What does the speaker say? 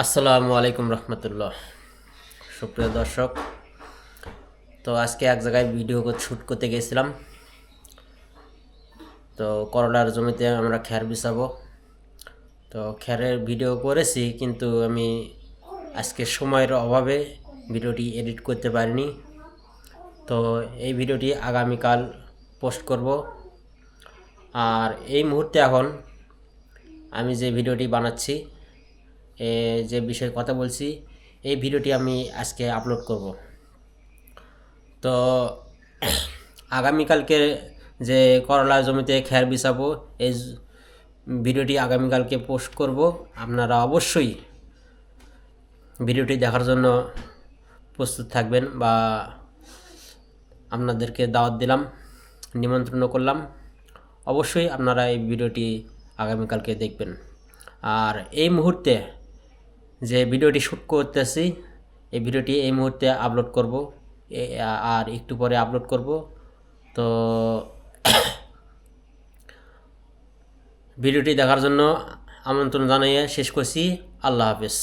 আসসালামু আলাইকুম রহমতুল্লাহ। সুপ্রিয় দর্শক, তো আজকে এক জায়গায় ভিডিও শ্যুট করতে গেছিলাম। তো করলার জমিতে আমরা খ্যার বিছাবো। তো খ্যারের ভিডিও করেছি, কিন্তু আমি আজকে সময়ের অভাবে ভিডিওটি এডিট করতে পারিনি। তো এই ভিডিওটি আগামীকাল পোস্ট করব। আর এই মুহূর্তে এখন আমি যে ভিডিওটি বানাচ্ছি, যে বিষয়ে কথা বলছি, এই ভিডিওটি আমি আজকে আপলোড করব। তো আগামীকালকে যে করলা জমিতে খ্যার বিছাবো, এই ভিডিওটি আগামীকালকে পোস্ট করব। আপনারা অবশ্যই ভিডিওটি দেখার জন্য প্রস্তুত থাকবেন, বা আপনাদেরকে দাওয়াত দিলাম, নিমন্ত্রণ করলাম। অবশ্যই আপনারা এই ভিডিওটি আগামীকালকে দেখবেন। আর এই মুহূর্তে যে ভিডিওটি শ্যুট করতেছি, এই ভিডিওটি এই মুহূর্তে আপলোড করব, আর একটু পরে আপলোড করব। তো ভিডিওটি দেখার জন্য আমন্ত্রণ জানিয়ে শেষ করছি। আল্লাহ হাফেজ।